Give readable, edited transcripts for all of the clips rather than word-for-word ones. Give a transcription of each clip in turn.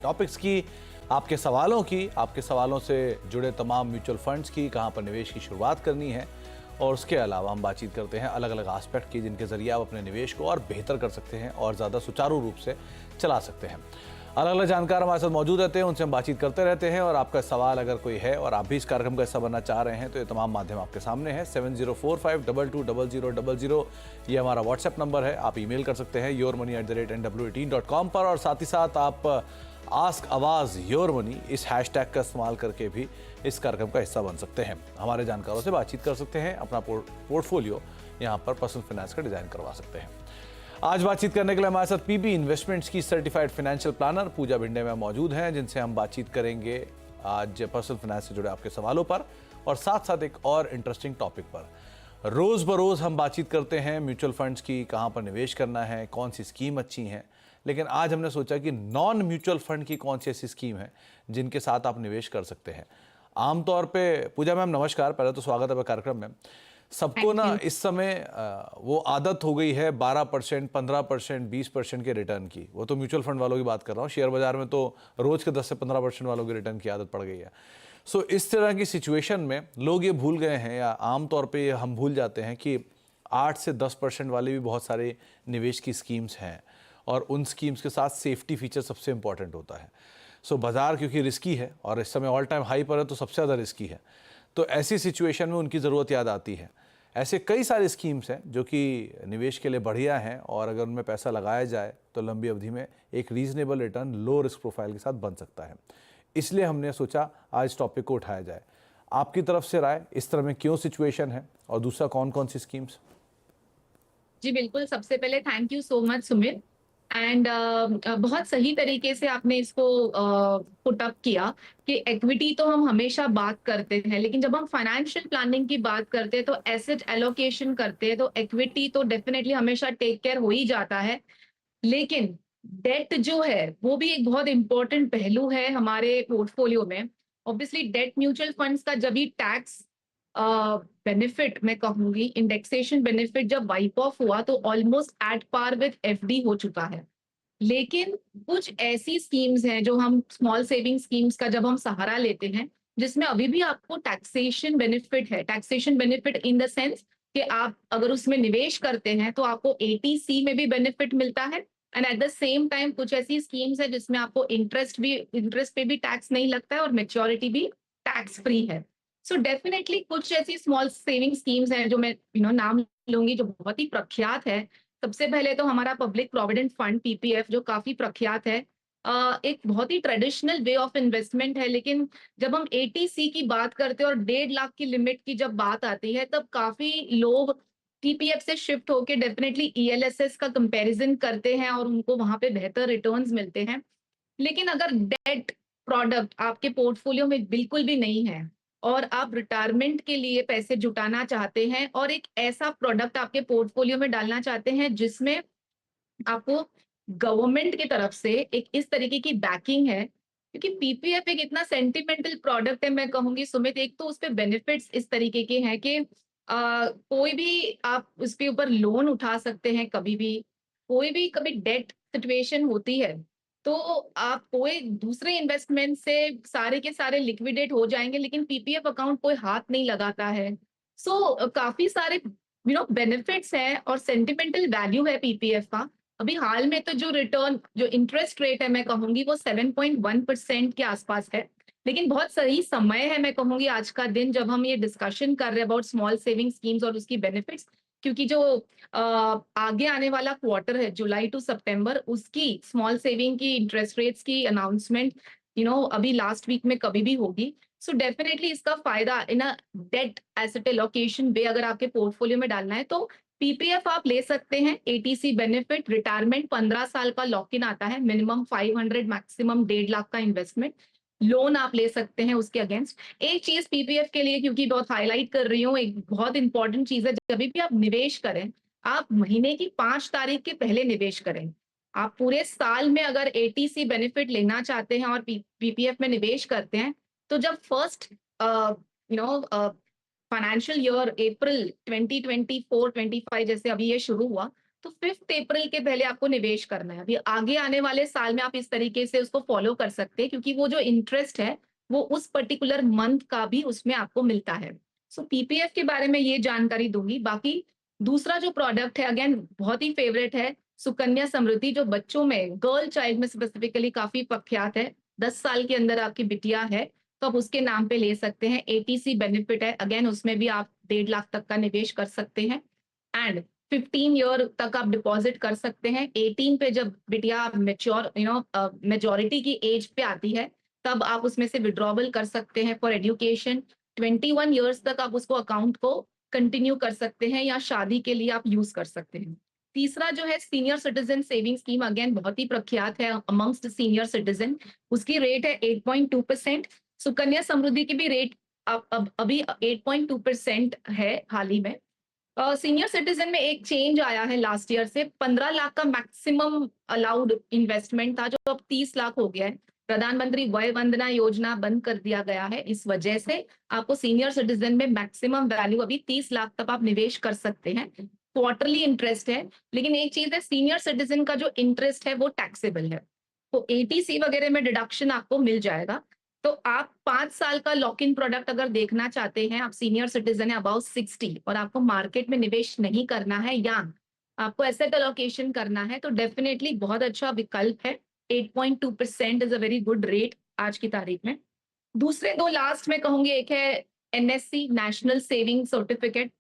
Topics की, आपके सवालों से जुड़े तमाम म्यूचुअल फंड्स की, कहां पर निवेश की शुरुआत करनी है, और उसके अलावा हम बातचीत करते हैं अलग अलग एस्पेक्ट की जिनके जरिए आप अपने निवेश को और बेहतर कर सकते हैं और ज़्यादा सुचारू रूप से चला सकते हैं। अलग अलग जानकार हमारे साथ मौजूद रहते हैं, उनसे हम बातचीत करते रहते हैं। और आपका सवाल अगर कोई है और आप भी इस कार्यक्रम का हिस्सा बनना चाह रहे हैं तो ये तमाम माध्यम आपके सामने है। 7045220000 ये हमारा व्हाट्सएप नंबर है। आप ईमेल कर सकते हैं yourmoney@nw18.com पर, और साथ ही साथ आप आस्क आवाज योर मनी इस हैशटैग का इस्तेमाल करके भी इस कार्यक्रम का हिस्सा बन सकते हैं। हमारे जानकारों से बातचीत कर सकते हैं, अपना पोर्टफोलियो यहाँ पर पर्सनल फाइनेंस का डिजाइन करवा सकते हैं। आज बातचीत करने के लिए हमारे साथ पीबी इन्वेस्टमेंट्स की सर्टिफाइड फाइनेंशियल प्लानर पूजा भिंडे में मौजूद हैं, जिनसे हम बातचीत करेंगे आज पर्सनल फाइनेंस से जुड़े आपके सवालों पर और साथ साथ एक और इंटरेस्टिंग टॉपिक पर। रोज बरोज हम बातचीत करते हैं म्यूचुअल फंड्स की, कहाँ पर निवेश करना है, कौन सी स्कीम अच्छी है, लेकिन आज हमने सोचा कि नॉन म्यूचुअल फंड की कौन सी ऐसी स्कीम है जिनके साथ आप निवेश कर सकते हैं। आमतौर पे पूजा मैम नमस्कार, पहले तो स्वागत है कार्यक्रम में। सबको ना इस समय वो आदत हो गई है 12%, 15%, 20% के रिटर्न की। वो तो म्यूचुअल फंड वालों की बात कर रहा हूँ, शेयर बाजार में तो रोज के 10 से 15% वालों के रिटर्न की आदत पड़ गई है। सो इस तरह की सिचुएशन में लोग ये भूल गए हैं, या आमतौर पे हम भूल जाते हैं कि 8 से 10% वाले भी बहुत सारे निवेश की स्कीम्स हैं, और उन स्कीम्स के साथ सेफ्टी फीचर सबसे इंपॉर्टेंट होता है। सो बाजार क्योंकि रिस्की है और इस समय ऑल टाइम हाई पर है, तो सबसे ज़्यादा रिस्की है, तो ऐसी सिचुएशन में उनकी ज़रूरत याद आती है। ऐसे कई सारे स्कीम्स हैं जो कि निवेश के लिए बढ़िया हैं, और अगर उनमें पैसा लगाया जाए तो लंबी अवधि में एक reasonable return low risk profile के साथ बन सकता है। इसलिए हमने सोचा आज टॉपिक को उठाया जाए। आपकी तरफ से राय, इस तरह में क्यों सिचुएशन है, और दूसरा कौन कौन सी स्कीम्स? जी बिल्कुल। सबसे पहले thank you so much Sumit. And बहुत सही तरीके से आपने इसको पुट अप किया कि इक्विटी तो हम हमेशा बात करते हैं, लेकिन जब हम फाइनेंशियल प्लानिंग की बात करते हैं तो एसेट एलोकेशन करते हैं, तो इक्विटी तो डेफिनेटली हमेशा टेक केयर हो ही जाता है। लेकिन डेट जो है वो भी एक बहुत इंपॉर्टेंट पहलू है हमारे पोर्टफोलियो में। ऑब्वियसली डेट म्यूचुअल फंड्स का जब भी टैक्स बेनिफिट, मैं कहूंगी इंडेक्सेशन बेनिफिट, जब वाइप ऑफ हुआ तो almost at par with FD हो चुका है। लेकिन कुछ ऐसी स्कीम्स हैं जो हम स्मॉल सेविंग स्कीम्स का जब हम सहारा लेते हैं, जिसमें अभी भी आपको टैक्सेशन बेनिफिट है। Taxation benefit in the sense कि आप अगर उसमें निवेश करते हैं तो आपको एटीसी में भी बेनिफिट मिलता है, and at the same time कुछ ऐसी स्कीम्स है जिसमें आपको इंटरेस्ट पे भी टैक्स नहीं लगता है और मेच्योरिटी भी टैक्स फ्री है। सो डेफिनेटली कुछ ऐसी स्मॉल सेविंग स्कीम्स हैं जो मैं नाम लूंगी, जो बहुत ही प्रख्यात है। सबसे पहले तो हमारा पब्लिक प्रोविडेंट फंड पीपीएफ, जो काफी प्रख्यात है। एक बहुत ही ट्रेडिशनल वे ऑफ इन्वेस्टमेंट है, लेकिन जब हम एटीसी की बात करते हैं और 1.5 लाख की लिमिट की जब बात आती है, तब काफी लोग पीपीएफ से शिफ्ट होकर डेफिनेटली ईएलएसएस का कंपैरिजन करते हैं और उनको वहां पे बेहतर रिटर्न्स मिलते हैं। लेकिन अगर डेट प्रोडक्ट आपके पोर्टफोलियो में बिल्कुल भी नहीं है और आप रिटायरमेंट के लिए पैसे जुटाना चाहते हैं और एक ऐसा प्रोडक्ट आपके पोर्टफोलियो में डालना चाहते हैं जिसमें आपको गवर्नमेंट की तरफ से एक इस तरीके की बैकिंग है, क्योंकि पीपीएफ एक इतना सेंटिमेंटल प्रोडक्ट है, मैं कहूंगी सुमित। एक तो उस पे बेनिफिट्स इस तरीके के हैं कि कोई भी आप उसके ऊपर लोन उठा सकते हैं, कभी भी कोई भी कभी डेट सिचुएशन होती है तो आप कोई दूसरे इन्वेस्टमेंट से सारे के सारे लिक्विडेट हो जाएंगे, लेकिन पीपीएफ अकाउंट कोई हाथ नहीं लगाता है। सो काफी सारे बेनिफिट्स हैं और सेंटिमेंटल वैल्यू है पीपीएफ का। अभी हाल में तो जो रिटर्न, जो इंटरेस्ट रेट है, मैं कहूंगी वो 7.1% के आसपास है। लेकिन बहुत सही समय है, मैं कहूंगी आज का दिन, जब हम ये डिस्कशन कर रहे हैं अबाउट स्मॉल सेविंग स्कीम्स और उसकी बेनिफिट्स, क्योंकि जो आगे आने वाला क्वार्टर है जुलाई टू सितंबर, उसकी स्मॉल सेविंग की इंटरेस्ट रेट्स की अनाउंसमेंट अभी लास्ट वीक में कभी भी होगी। सो डेफिनेटली इसका फायदा इन अ डेट एसेट एलोकेशन वे अगर आपके पोर्टफोलियो में डालना है तो पीपीएफ आप ले सकते हैं। एटीसी बेनिफिट, रिटायरमेंट, 15 साल का लॉक इन आता है, मिनिमम 500, मैक्सिमम 1.5 लाख का इन्वेस्टमेंट, लोन आप ले सकते हैं उसके अगेंस्ट। एक चीज पीपीएफ के लिए, क्योंकि बहुत हाईलाइट कर रही हूँ, एक बहुत इंपॉर्टेंट चीज है, जब भी आप निवेश करें, आप महीने की 5 तारीख के पहले निवेश करें। आप पूरे साल में अगर एटीसी बेनिफिट लेना चाहते हैं और पीपीएफ में निवेश करते हैं, तो जब फर्स्ट फाइनेंशियल ईयर अप्रैल 2024-25 जैसे अभी ये शुरू हुआ, तो 5 अप्रैल के पहले आपको निवेश करना है। अभी आगे आने वाले साल में आप इस तरीके से उसको फॉलो कर सकते हैं, क्योंकि वो जो इंटरेस्ट है वो उस पर्टिकुलर मंथ का भी उसमें आपको मिलता है। सो पीपीएफ के बारे में ये जानकारी दूंगी। बाकी दूसरा जो प्रोडक्ट है, अगेन बहुत ही फेवरेट है, सुकन्या समृद्धि, जो बच्चों में, गर्ल चाइल्ड में स्पेसिफिकली काफी प्रख्यात है। 10 साल के अंदर आपकी बिटिया है तो आप उसके नाम पे ले सकते हैं। एटीसी बेनिफिट है, अगेन उसमें भी आप 1.5 लाख तक का निवेश कर सकते हैं। एंड 15 ईयर तक आप डिपॉजिट कर सकते हैं। 18 पे जब बिटिया मेच्योर मेजोरिटी की एज पे आती है, तब आप उसमें से विड्रॉवल कर सकते हैं फॉर एजुकेशन। 21 ईयर्स तक आप उसको अकाउंट को कंटिन्यू कर सकते हैं या शादी के लिए आप यूज कर सकते हैं। तीसरा जो है senior citizen saving scheme, again बहुत ही प्रख्यात है अमंगस्ट सीनियर सिटीजन। उसकी रेट है 8.2%। सुकन्या समृद्धि की भी रेट अब अभी 8.2% है हाल ही में। सीनियर सिटीजन में एक चेंज आया है लास्ट ईयर से। 15 लाख का मैक्सिमम अलाउड इन्वेस्टमेंट था, जो अब 30 लाख हो गया है। प्रधानमंत्री वय वंदना योजना बंद कर दिया गया है, इस वजह से आपको सीनियर सिटीजन में मैक्सिमम वैल्यू अभी 30 लाख तक आप निवेश कर सकते हैं। क्वार्टरली इंटरेस्ट है, लेकिन एक चीज है, सीनियर सिटीजन का जो इंटरेस्ट है वो टैक्सेबल है, तो एटीसी वगैरह में डिडक्शन आपको मिल जाएगा। तो आप 5 साल का लॉक इन प्रोडक्ट अगर देखना चाहते हैं, आप सीनियर सिटीजन है अबाउट 60 और आपको मार्केट में निवेश नहीं करना है या आपको एसेट एलोकेशन करना है, तो डेफिनेटली बहुत अच्छा विकल्प है। 8.2% is a very good rate आज की तारीख में। दूसरे दो लास्ट में कहूंगी, एक है NSC national saving certificate.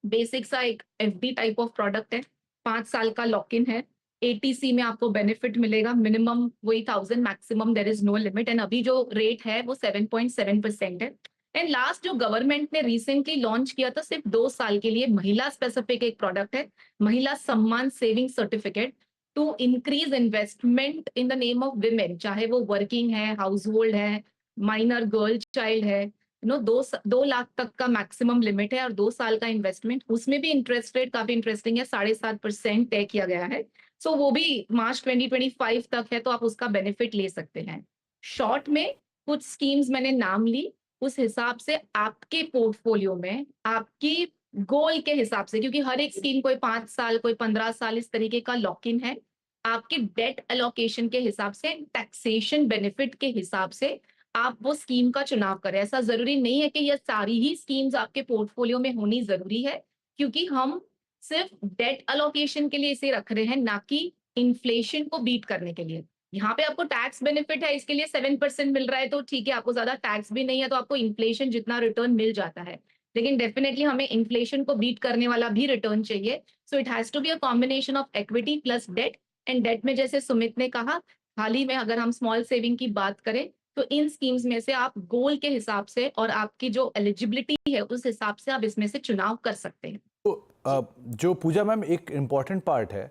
Basic सा एक एफडी टाइप ऑफ प्रोडक्ट है, 5 साल का लॉक इन है। एटीसी में आपको बेनिफिट मिलेगा, मिनिमम वही 1000, maximum there is no limit. And अभी जो रेट है वो 7.7% है। एंड लास्ट जो गवर्नमेंट ने रिसेंटली लॉन्च किया था सिर्फ 2 साल के लिए, महिला स्पेसिफिक एक प्रोडक्ट है, Mahila Samman saving certificate, to increase investment in the name of women, चाहे वो वर्किंग है, हाउस होल्ड है, माइनर गर्ल चाइल्ड है। 2 लाख तक का मैक्सिमम लिमिट है और 2 साल का इन्वेस्टमेंट। उसमें भी इंटरेस्ट रेट काफी इंटरेस्टिंग है, 7.5% तय किया गया है। सो वो भी मार्च 2025 तक है, तो आप उसका बेनिफिट ले सकते हैं। शॉर्ट में कुछ स्कीम्स मैंने नाम ली, उस हिसाब से आपके पोर्टफोलियो में आपकी गोल के हिसाब से, क्योंकि हर एक स्कीम कोई 5 साल कोई 15 साल इस तरीके का लॉक इन है, आपके डेट एलोकेशन के हिसाब से, टैक्सेशन बेनिफिट के हिसाब से आप वो स्कीम का चुनाव करें। ऐसा जरूरी नहीं है कि ये सारी ही स्कीम्स आपके पोर्टफोलियो में होनी जरूरी है, क्योंकि हम सिर्फ डेट अलोकेशन के लिए इसे रख रहे हैं, ना कि इन्फ्लेशन को बीट करने के लिए। यहाँ पे आपको टैक्स बेनिफिट है, इसके लिए 7% मिल रहा है, तो ठीक है, आपको ज्यादा टैक्स भी नहीं है, तो आपको इन्फ्लेशन जितना रिटर्न मिल जाता है। लेकिन डेफिनेटली हमें इन्फ्लेशन को बीट करने वाला भी रिटर्न चाहिए। So it has to be a combination of equity plus debt. And debt में जैसे सुमित ने कहा, हाल ही में अगर हम स्मॉल सेविंग की बात करें, तो इन स्कीम्स में से आप गोल के हिसाब से और आपकी जो एलिजिबिलिटी है उस हिसाब से आप इसमें से चुनाव कर सकते हैं। तो जी जो पूजा मैम, एक इम्पॉर्टेंट पार्ट है,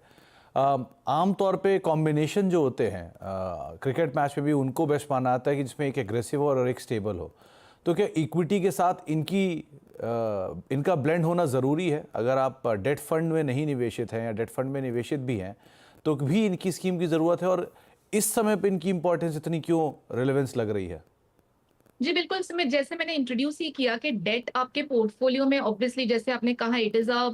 आम तौर पे कॉम्बिनेशन जो होते हैं क्रिकेट मैच में भी उनको बेस्ट माना जाता है कि जिसमें एक एग्रेसिव और एक स्टेबल हो। तो क्या इक्विटी के साथ इनका ब्लेंड होना ज़रूरी है? अगर आप डेट फंड में नहीं निवेशित हैं या डेट फंड में निवेशित भी हैं तो भी इनकी स्कीम की ज़रूरत है, और इस समय पे इनकी इंपॉर्टेंस इतनी क्यों रिलेवेंस लग रही है? जी बिल्कुल सुमित, जैसे मैंने इंट्रोड्यूस ही किया कि डेट आपके पोर्टफोलियो में ऑब्वियसली, जैसे आपने कहा, इट इज अ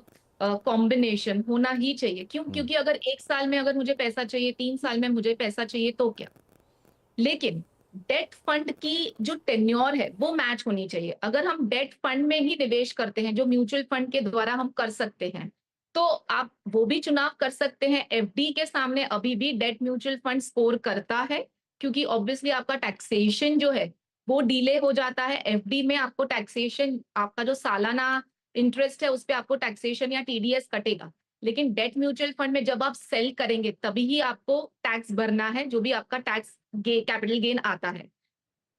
कॉम्बिनेशन होना ही चाहिए। क्यों? हम्म। क्योंकि अगर 1 साल में अगर मुझे पैसा चाहिए, 3 साल में मुझे पैसा चाहिए, तो क्या। लेकिन डेट फंड की जो टेन्योर है वो मैच होनी चाहिए। अगर हम डेट फंड में ही निवेश करते हैं, जो म्यूचुअल फंड के द्वारा हम कर सकते हैं, तो आप वो भी चुनाव कर सकते हैं। एफडी के सामने अभी भी डेट म्यूचुअल फंड स्कोर करता है, क्योंकि ऑब्वियसली आपका टैक्सेशन जो है वो डिले हो जाता है। एफडी में आपको टैक्सेशन, आपका जो सालाना इंटरेस्ट है उस पर आपको टैक्सेशन या टीडीएस कटेगा। लेकिन डेट म्यूचुअल फंड में जब आप सेल करेंगे तभी ही आपको टैक्स भरना है, जो भी आपका टैक्स कैपिटल गेन आता है।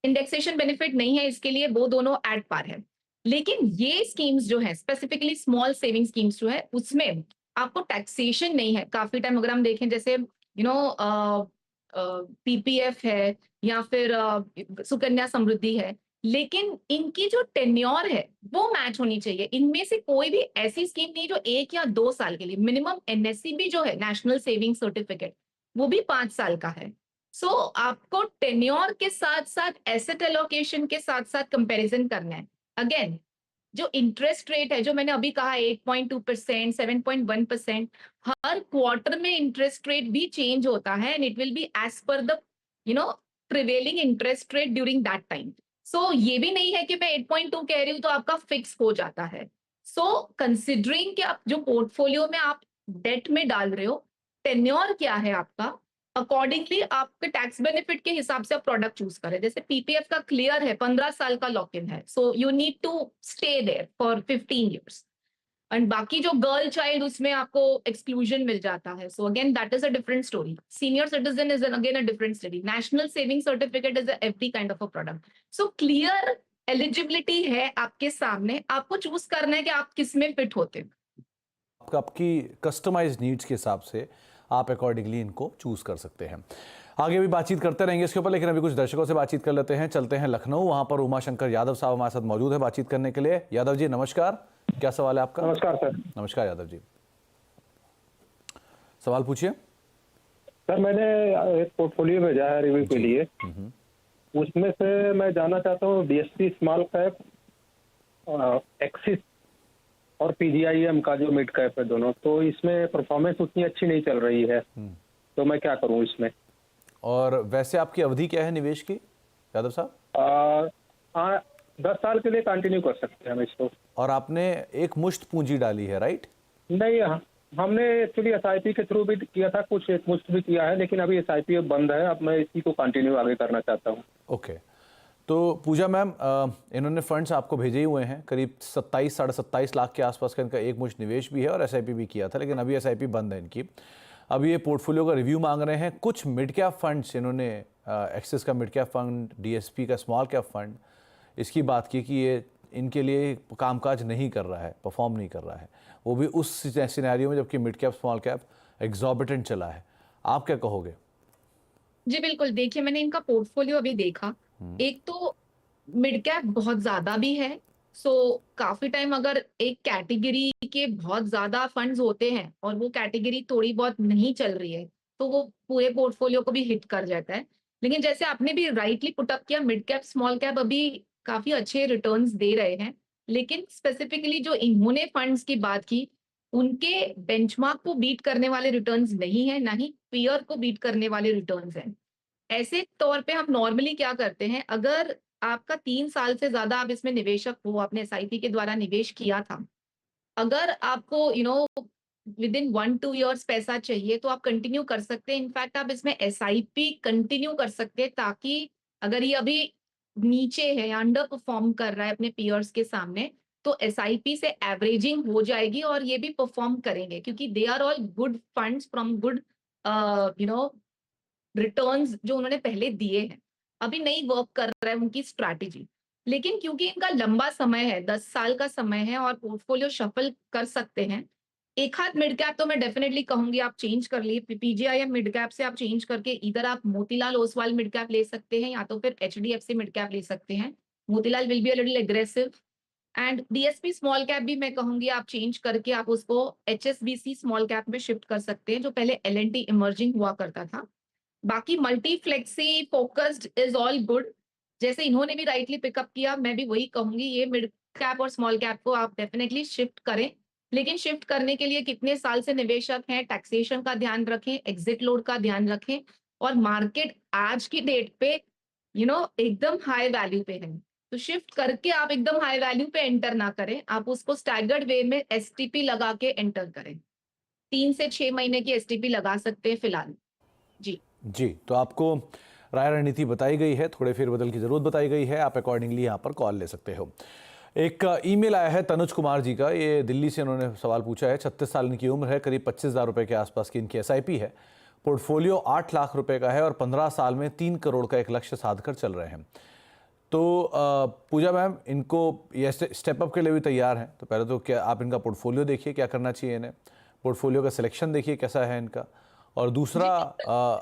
इंडेक्सेशन बेनिफिट नहीं है इसके लिए, वो दोनों एट पार है। लेकिन ये स्कीम्स जो है, स्पेसिफिकली स्मॉल सेविंग स्कीम्स जो है, उसमें आपको टैक्सेशन नहीं है काफी टाइम। अगर हम देखें, जैसे पीपीएफ है या फिर सुकन्या समृद्धि है, लेकिन इनकी जो टेन्योर है वो मैच होनी चाहिए। इनमें से कोई भी ऐसी स्कीम नहीं जो 1 या 2 साल के लिए, मिनिमम एनएससी भी जो है, नेशनल सेविंग सर्टिफिकेट, वो भी 5 साल का है। सो आपको टेन्योर के साथ साथ एसेट एलोकेशन के साथ साथ कंपैरिजन करना है। अगेन, जो इंटरेस्ट रेट है, जो मैंने अभी कहा 8.2%, 7.1%, हर क्वार्टर में इंटरेस्ट रेट भी चेंज होता है and it will be as per the prevailing interest rate during that time. So ये भी नहीं है कि मैं 8.2 कह रही हूँ तो आपका फिक्स हो जाता है। सो कंसिडरिंग कि आप जो पोर्टफोलियो में आप डेट में डाल रहे हो, टेन्योर क्या है आपका, अकॉर्डिंगली आपके टैक्स बेनिफिट के हिसाब से आप प्रोडक्ट चूज करें। जैसे पीपीएफ का क्लियर है, 15 साल का लॉक इन है, so you need to stay there for 15 years। And बाकी जो गर्ल चाइल्ड, उसमें आपको एक्सक्लूजन मिल जाता है, so again that is a different story. Senior citizen is again a different story. National saving certificate is FD kind of a product. So clear eligibility है आपके सामने, आपको चूज करना है कि आप किस में फिट होते हैं। आपकी कस्टमाइज नीड्स के हिसाब से आप अकॉर्डिंगली इनको चूज कर सकते हैं। आगे भी बातचीत करते रहेंगे इसके ऊपर, लेकिन अभी कुछ दर्शकों से बातचीत कर लेते हैं। चलते हैं लखनऊ, वहां पर उमाशंकर यादव साहब हमारे साथ मौजूद है बातचीत करने के लिए। यादव जी नमस्कार, क्या सवाल है आपका? नमस्कार सर। नमस्कार यादव जी, सवाल पूछिए। सर मैंने एक पोर्टफोलियो भेजा है रिव्यू के लिए, उसमें से मैं जानना चाहता हूँ डीएसपी स्मॉल कैप, एक्सिस और पीजीआईएम का जो मिड कैप है दोनों, तो इसमें परफॉर्मेंस उतनी अच्छी नहीं चल रही है, तो मैं क्या करूँ इसमें? और वैसे आपकी अवधि क्या है निवेश की यादव साहब? 10 साल के लिए कंटिन्यू कर सकते हैं हम इसको। और आपने एक मुश्त पूंजी डाली है, राइट? नहीं, हमने एक्चुअली एसआईपी के थ्रू भी किया था, कुछ एक मुश्त भी किया है, लेकिन अभी एसआईपी बंद है। अब मैं इसी को कंटिन्यू आगे करना चाहता हूँ। ओके, तो पूजा मैम, इन्होंने फंड्स आपको भेजे ही हुए हैं, करीब 27 साढ़े 27 लाख के आसपास का इनका एक मुश्त निवेश भी है और एसआईपी भी किया था, लेकिन अभी एसआईपी बंद है इनकी। अब ये पोर्टफोलियो का रिव्यू मांग रहे हैं। कुछ मिड कैप फंड्स इन्होंने, एक्सिस का मिड कैप फंड, डीएसपी का स्मॉल कैप फंड, इसकी बात की कि ये इनके लिए कामकाज नहीं कर रहा है, परफॉर्म नहीं कर रहा है, वो भी उस सिनेरियो में जबकि mid cap small cap exorbitant चला है। आप क्या कहोगे? जी बिल्कुल, देखिए मैंने इनका पोर्टफोलियो अभी देखा। एक तो मिड कैप बहुत ज्यादा भी है, सो काफी टाइम अगर एक कैटेगरी के बहुत ज्यादा फंड्स होते हैं और वो कैटेगरी थोड़ी बहुत नहीं चल रही है तो वो पूरे पोर्टफोलियो को भी हिट कर जाता है। लेकिन जैसे आपने भी राइटली पुटअप किया, मिड कैप स्मॉल कैप अभी काफी अच्छे रिटर्न्स दे रहे हैं, लेकिन स्पेसिफिकली जो इन्होंने फंड्स की बात की, उनके बेंचमार्क को बीट करने वाले रिटर्न्स नहीं है, ना ही पीयर को बीट करने वाले रिटर्न्स हैं। ऐसे तौर पे हम नॉर्मली क्या करते हैं, अगर आपका 3 साल से ज्यादा आप इसमें निवेशक हो, आपने एसआईपी के द्वारा निवेश किया था, अगर आपको विद इन 1-2 years पैसा चाहिए तो आप कंटिन्यू कर सकते हैं। इनफैक्ट आप इसमें एसआईपी कंटिन्यू कर सकते हैं, ताकि अगर ये अभी नीचे है, अंडर परफॉर्म कर रहा है अपने पीयर्स के सामने, तो एसआईपी से एवरेजिंग हो जाएगी और ये भी परफॉर्म करेंगे, क्योंकि they are all good funds from good returns जो उन्होंने पहले दिए हैं। अभी नहीं वर्क कर रहा है उनकी स्ट्रैटेजी, लेकिन क्योंकि इनका लंबा समय है, 10 साल का समय है और पोर्टफोलियो शफल कर सकते हैं, एक हाथ मिड कैप तो मैं डेफिनेटली कहूंगी आप चेंज कर लिए। पीजीआईएम मिड कैप से आप चेंज करके इधर आप मोतीलाल ओसवाल मिड कैप ले सकते हैं, या तो फिर एचडीएफसी मिड कैप ले सकते हैं। Motilal will be a little aggressive. And DSP small cap भी मैं कहूंगी आप चेंज करके आप उसको एचएसबीसी स्मॉल कैप में शिफ्ट कर सकते हैं, जो पहले एलएनटी इमर्जिंग हुआ करता था। बाकी multi flexi focused is all good, जैसे इन्होंने भी राइटली पिकअप किया, मैं भी वही कहूंगी, ये मिड कैप और स्मॉल कैप को आप डेफिनेटली शिफ्ट करें। लेकिन शिफ्ट करने के लिए कितने साल से निवेशक हैं, टैक्सेशन का ध्यान रखें, एग्जिट लोड का ध्यान रखें, और मार्केट आज की डेट पे एकदम हाई वैल्यू पे है, तो शिफ्ट करके आप एकदम हाई वैल्यू पे एंटर ना करें, आप उसको स्टैगर्ड वे में एसटीपी लगा के एंटर करें। 3 से 6 महीने की एसटीपी लगा सकते हैं फिलहाल। जी, तो आपको राय रणनीति बताई गई है, थोड़े फेरबदल की जरूरत बताई गई है, आप अकॉर्डिंगली यहाँ पर कॉल ले सकते हो। एक ईमेल आया है तनुज कुमार जी का, ये दिल्ली से उन्होंने सवाल पूछा है। 36 साल इनकी उम्र है, करीब 25,000 रुपये के आसपास की इनकी एसआईपी है, पोर्टफोलियो 8 लाख रुपए का है और 15 साल में 3 करोड़ का एक लक्ष्य साध कर चल रहे हैं। तो पूजा मैम, इनको ये स्टेप अप के लिए भी तैयार हैं, तो पहले तो क्या आप इनका पोर्टफोलियो देखिए, क्या करना चाहिए इन्हें, पोर्टफोलियो का सिलेक्शन देखिए कैसा है इनका, और दूसरा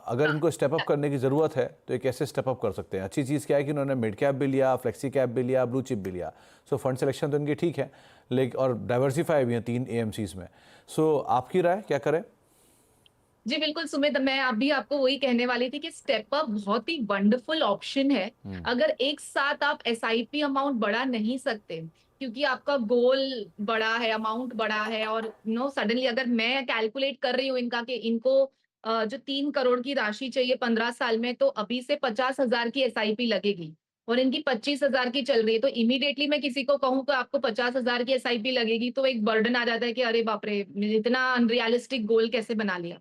अगर इनको स्टेप अप करने की ज़रूरत है तो ये कैसे स्टेप अप कर सकते हैं। अच्छी चीज़ क्या है कि उन्होंने मिड कैप भी लिया, फ्लेक्सी कैप भी लिया, ब्लू चिप भी लिया, सो फंड सिलेक्शन तो इनकी ठीक है, लेकिन और डाइवर्सिफाई भी हैं 3 एएमसीज में। सो आपकी राय क्या करें? जी बिल्कुल सुमित, मैं अभी आपको वही कहने वाली थी कि स्टेप अप बहुत ही वंडरफुल ऑप्शन है। अगर एक साथ आप एसआईपी अमाउंट बढ़ा नहीं सकते, क्योंकि आपका गोल बड़ा है, अमाउंट बड़ा है, और सडनली अगर मैं कैलकुलेट कर रही हूँ इनका कि इनको जो 3 करोड़ की राशि चाहिए 15 साल में, तो अभी से 50,000 की एसआईपी लगेगी और इनकी 25,000 की चल रही है, तो इमीडिएटली मैं किसी को कहूँ तो आपको 50,000 की एसआईपी लगेगी, तो एक बर्डन आ जाता है कि अरे बाप रे, इतना अनरियलिस्टिक गोल कैसे बना लिया।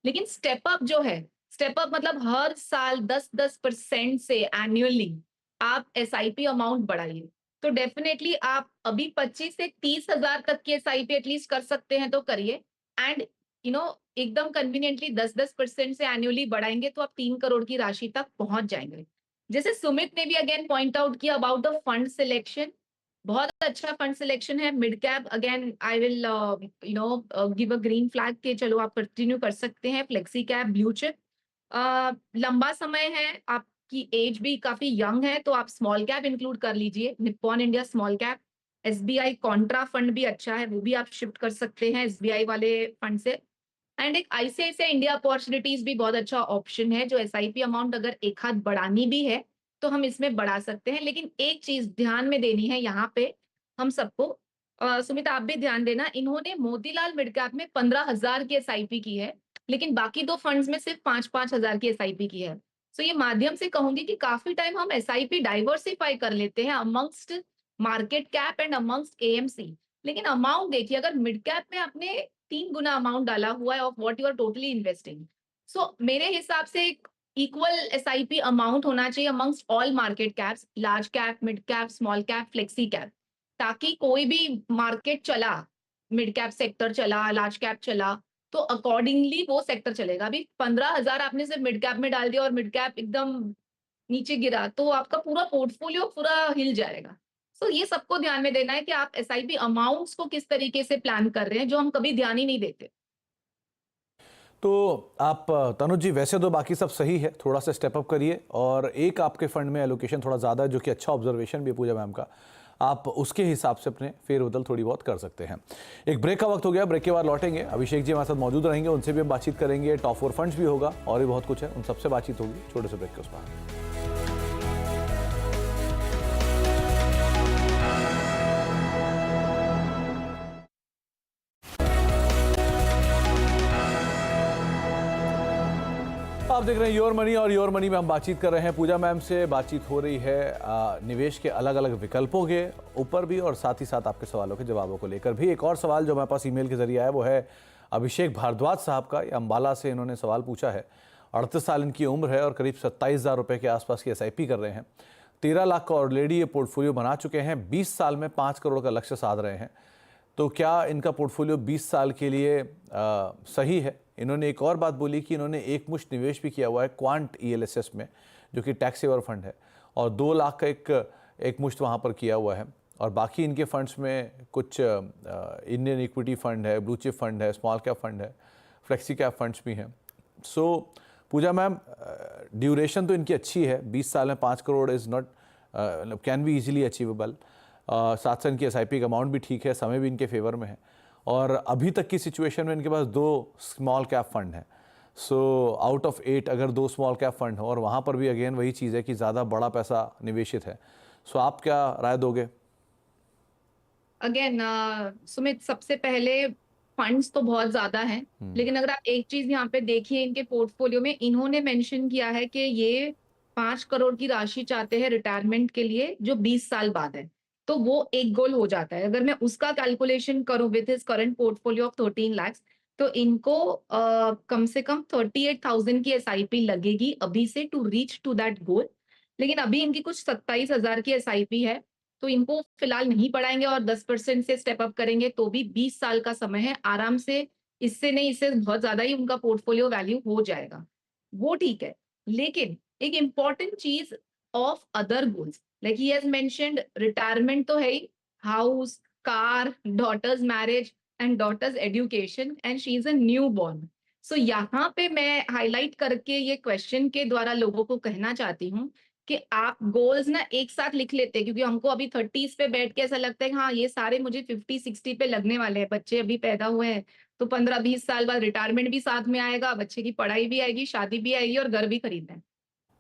लेकिन स्टेप अप जो है, स्टेप अप मतलब हर साल 10-10% से एनुअली आप एसआईपी अमाउंट बढ़ाइए। तो डेफिनेटली आप अभी 25 से 30,000 तक की एसआईपी एटलीस्ट कर सकते हैं तो करिए। एंड एकदम कन्वीनियंटली 10-10% से एनुअली बढ़ाएंगे तो आप 3 करोड़ की राशि तक पहुंच जाएंगे। जैसे सुमित ने भी अगेन पॉइंट आउट किया अबाउट द फंड सिलेक्शन, बहुत अच्छा फंड सिलेक्शन है। Mid cap again I will give a green flag के चलो आप कंटिन्यू कर सकते हैं। फ्लेक्सी कैप, ब्लू चिप, लंबा समय है, आपकी एज भी काफी यंग है, तो आप स्मॉल कैप इंक्लूड कर लीजिए, Nippon India small cap. SBI Contra fund भी अच्छा है, वो भी आप शिफ्ट कर सकते हैं एसबीआई वाले फंड से। एंड एक आईसीआईसीआई इंडिया अपॉर्चुनिटीज भी बहुत अच्छा ऑप्शन है, जो एसआईपी अमाउंट अगर एक हाथ बढ़ानी भी है तो हम इसमें बढ़ा सकते हैं। लेकिन एक चीज ध्यान में देनी है यहाँ पे हम सबको, सुमित आप भी ध्यान देना, इन्होंने मोतीलाल मिड कैप में 15,000 की एसआईपी की है, लेकिन बाकी दो फंड्स में सिर्फ 5-5 हजार की एसआईपी की है। सो ये माध्यम से कहूंगी कि काफी टाइम हम एसआईपी डाइवर्सिफाई कर लेते हैं amongst market cap and amongst AMC, लेकिन अमाउंट देखिए, अगर मिड कैप में आपने 3 गुना अमाउंट डाला हुआ है of what you are totally investing, so मेरे हिसाब से एक इक्वल एसआईपी अमाउंट होना चाहिए amongst all market caps, large cap, mid cap, small cap, flexi cap, ताकि कोई भी मार्केट चला, मिड कैप सेक्टर चला, लार्ज कैप चला, तो अकॉर्डिंगली वो सेक्टर चलेगा। अभी 15,000 आपने सिर्फ मिड कैप में डाल दिया और मिड कैप एकदम नीचे गिरा तो आपका पूरा पोर्टफोलियो पूरा हिल जाएगा। सो ये सबको ध्यान में देना है कि आप एसआईपी अमाउंट्स को किस तरीके से प्लान कर रहे हैं, जो हम कभी ध्यान ही नहीं देते। तो आप तनुज जी, वैसे तो बाकी सब सही है, थोड़ा सा स्टेप अप करिए, और एक आपके फंड में एलोकेशन थोड़ा ज़्यादा है, जो कि अच्छा ऑब्जर्वेशन भी है पूजा मैम का, आप उसके हिसाब से अपने फेरबदल थोड़ी बहुत कर सकते हैं। एक ब्रेक का वक्त हो गया, ब्रेक के बाद लौटेंगे, अभिषेक जी हमारे साथ मौजूद रहेंगे, उनसे भी हम बातचीत करेंगे, टॉप 4 फंड्स भी होगा और भी बहुत कुछ है, उन सबसे बातचीत होगी छोटे से ब्रेक के उस पर। आप देख रहे हैं योर मनी, और योर मनी में हम बातचीत कर रहे हैं पूजा मैम से। बातचीत हो रही है निवेश के अलग अलग विकल्पों के ऊपर भी, और साथ ही साथ आपके सवालों के जवाबों को लेकर भी। एक और सवाल जो हमारे पास ईमेल के जरिए आया वो है अभिषेक भारद्वाज साहब का। ये अम्बाला से इन्होंने सवाल पूछा है। 38 साल इनकी उम्र है और करीब 27,000 रुपये के आसपास की एसआईपी कर रहे हैं। 13 लाख का ऑलरेडी ये पोर्टफोलियो बना चुके हैं। 20 साल में 5 करोड़ का लक्ष्य साध रहे हैं। तो क्या इनका पोर्टफोलियो 20 साल के लिए सही है? इन्होंने एक और बात बोली कि इन्होंने एक मुश्त निवेश भी किया हुआ है क्वांट ईएलएसएस में, जो कि टैक्स सेवर फंड है, और 2 लाख का एक मुश्त वहाँ पर किया हुआ है। और बाकी इनके फंड्स में कुछ इंडियन इक्विटी फंड है, ब्लू चिप फंड है, स्मॉल कैप फंड है, फ्लेक्सी कैप फंड्स भी हैं। सो पूजा मैम, ड्यूरेशन तो इनकी अच्छी है, 20 साल में 5 crore is not can be easily achievable. साथ साथ इनकी एसआईपी का अमाउंट भी ठीक है, समय भी इनके फेवर में है, और अभी तक की सिचुएशन में इनके पास 2 स्मॉल कैप फंड हैं। सो आउट ऑफ 8 अगर 2 स्मॉल कैप फंड हो, और वहाँ पर भी अगेन वही चीज़ है कि ज़्यादा बड़ा पैसा निवेशित है। सो आप क्या राय दोगे? अगेन सुमित, सबसे पहले फंड्स तो बहुत ज्यादा हैं, लेकिन अगर आप एक चीज यहाँ पे देखिए, इनके पोर्टफोलियो में इन्होंने मेंशन किया है कि ये 5 करोड़ की राशि चाहते हैं रिटायरमेंट के लिए, जो 20 साल बाद है। तो वो एक गोल हो जाता है। अगर मैं उसका कैलकुलेशन करूं with his current portfolio of 13 lakhs, तो इनको कम से कम 38,000 की एसआईपी लगेगी अभी से to reach to that goal. लेकिन अभी इनकी कुछ 27,000 की एसआईपी है, तो इनको फिलहाल नहीं बढ़ाएंगे और 10% से स्टेप अप करेंगे तो भी 20 साल का समय है आराम से। इससे नहीं, इससे बहुत ज्यादा ही उनका पोर्टफोलियो वैल्यू हो जाएगा, वो ठीक है। लेकिन एक इंपॉर्टेंट चीज of other goals, like he has mentioned, retirement तो है ही, house, car, daughters marriage and daughters education, and she is a newborn. So यहाँ पे मैं हाईलाइट करके ये क्वेश्चन के द्वारा लोगों को कहना चाहती हूँ कि आप गोल्स ना एक साथ लिख लेते हैं, क्योंकि हमको अभी 30s पे बैठ के ऐसा लगता है कि हाँ ये सारे मुझे 50-60 पे लगने वाले हैं, बच्चे अभी पैदा हुए हैं तो 15-20 साल बाद रिटायरमेंट भी साथ में आएगा, बच्चे की पढ़ाई भी आएगी, शादी भी आएगी और घर भी खरीदना है।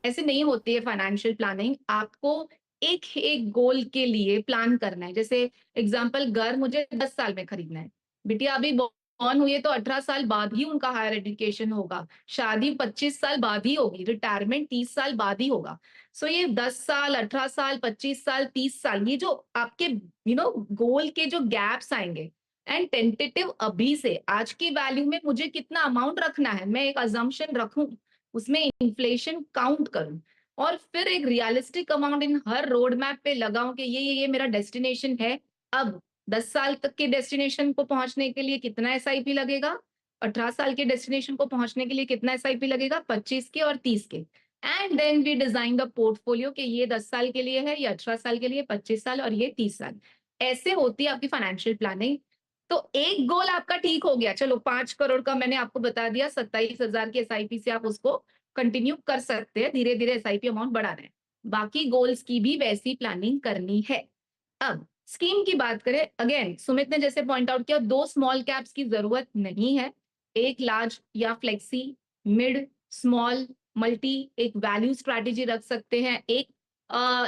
ऐसे नहीं होती है फाइनेंशियल प्लानिंग। आपको एक एक गोल के लिए प्लान करना है। जैसे एग्जाम्पल, घर मुझे 10 साल में खरीदना है, बिटिया अभी बॉर्न हुई है तो 18 साल बाद ही उनका हायर एजुकेशन होगा, शादी 25 साल बाद ही होगी, रिटायरमेंट 30 साल बाद ही होगा। सो ये 10 साल, 18 साल, 25 साल, 30 साल, ये जो आपके गोल के जो गैप्स आएंगे, एंड टेंटेटिव अभी से आज की वैल्यू में मुझे कितना अमाउंट रखना है, मैं एक अजम्पशन रखूं, उसमें इन्फ्लेशन काउंट करूं, और फिर एक realistic amount in her road map पे लगाऊं कि ये मेरा डेस्टिनेशन है। अब 10 साल तक के डेस्टिनेशन को पहुंचने के लिए कितना एसआईपी लगेगा, 18 साल के डेस्टिनेशन को पहुंचने के लिए कितना एसआईपी लगेगा, 25 के और 30 के। And then we design the portfolio कि ये 10 साल के लिए है, ये 18 साल के लिए, 25 साल और ये 30 साल। ऐसे होती है आपकी फाइनेंशियल प्लानिंग। तो एक गोल आपका ठीक हो गया, चलो 5 करोड़ का मैंने आपको बता दिया, 27,000 की एसआईपी से आप उसको कंटिन्यू कर सकते हैं, धीरे धीरे एसआईपी अमाउंट बढ़ा रहे हैं। बाकी गोल्स की भी वैसी प्लानिंग करनी है। अब स्कीम की बात करें, अगेन सुमित ने जैसे पॉइंट आउट किया, 2 स्मॉल कैप्स की जरूरत नहीं है, एक लार्ज या फ्लेक्सी, मिड, स्मॉल, मल्टी, एक वैल्यू स्ट्रैटेजी रख सकते हैं, एक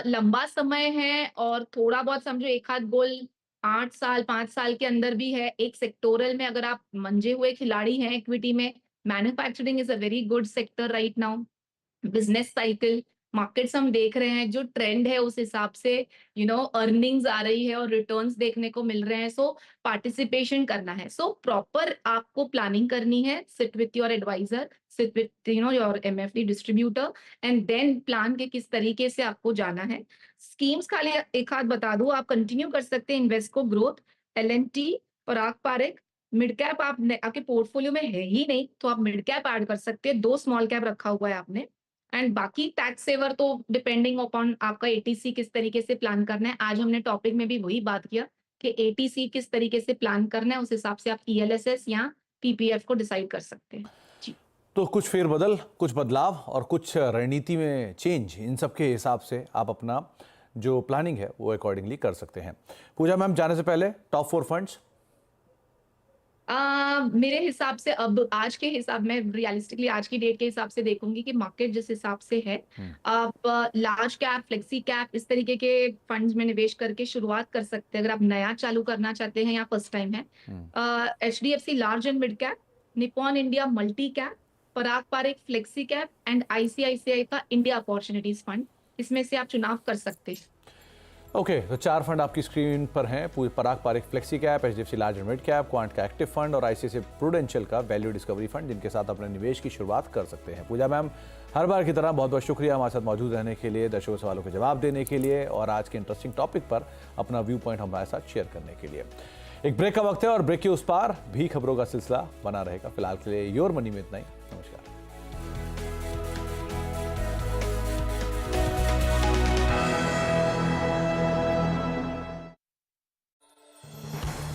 लंबा समय है और थोड़ा बहुत समझो एक आध गोल 8 साल 5 साल के अंदर भी है, एक सेक्टोरल में अगर आप मंजे हुए खिलाड़ी हैं इक्विटी में, manufacturing is a very good sector right now, business cycle, markets हम देख रहे हैं, जो ट्रेंड है उस हिसाब से अर्निंग्स आ रही है और रिटर्न्स देखने को मिल रहे हैं। सो पार्टिसिपेशन करना है, सो प्रॉपर आपको प्लानिंग करनी है, sit with your adviser, sit with your MFD distributor, and then plan के किस तरीके से आपको जाना है। स्कीम्स खाली एक हाथ बता दूं, आप कंटिन्यू कर सकते हैं इन्वेस्को ग्रोथ, एल&टी, पराग पारेख। मिड कैप आपके पोर्टफोलियो में है ही नहीं तो आप मिड कैप ऐड कर सकते हैं, 2 स्मॉल कैप रखा हुआ है आपने। एंड बाकी टैक्स सेवर तो डिपेंडिंग अपॉन आपका एटीसी किस तरीके से प्लान करना है, आज हमने टॉपिक में भी वही बात किया कि एटीसी किस तरीके से प्लान करना है, उस हिसाब से आप ईएलएसएस या पीपीएफ को डिसाइड कर सकते हैं। जी, तो कुछ फेरबदल, कुछ बदलाव और कुछ रणनीति में चेंज, इन सब के हिसाब से आप अपना जो प्लानिंग है वो अकॉर्डिंगली कर सकते हैं। पूजा मैम, जाने से पहले टॉप 4 फंड्स। मेरे हिसाब से अब आज के हिसाब में रियलिस्टिकली आज की डेट के हिसाब से देखूंगी कि मार्केट जिस हिसाब से है, आप लार्ज कैप, फ्लेक्सी कैप, इस तरीके के फंड्स में निवेश करके शुरुआत कर सकते हैं अगर आप नया चालू करना चाहते हैं या फर्स्ट टाइम है। HDFC large and mid cap, Nippon India multi cap, Parag Parekh flexi cap and ICICI का इंडिया अपॉर्चुनिटीज फंड, इसमें से आप चुनाव कर सकते हैं। ओके, तो 4 फंड आपकी स्क्रीन पर हैं, Parag Parekh flexi cap, HDFC large and mid cap, quant का एक्टिव फंड और आईसीआईसीआई प्रूडेंशियल का वैल्यू डिस्कवरी फंड, जिनके साथ अपने निवेश की शुरुआत कर सकते हैं। पूजा मैम, हर बार की तरह बहुत बहुत शुक्रिया हमारे साथ मौजूद रहने के लिए, दर्शकों सवालों के जवाब देने के लिए और आज के इंटरेस्टिंग टॉपिक पर अपना व्यू पॉइंट हमारे साथ शेयर करने के लिए। एक ब्रेक का वक्त है और ब्रेक के उस पार भी खबरों का सिलसिला बना रहेगा। फिलहाल के लिए योर मनी में इतना ही। नमस्कार।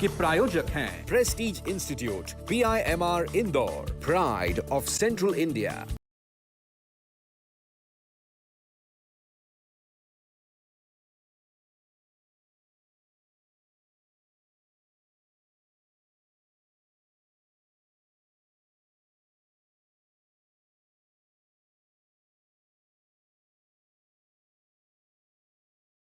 के प्रायोजक हैं Prestige institute, PIMR Indore, pride of central India,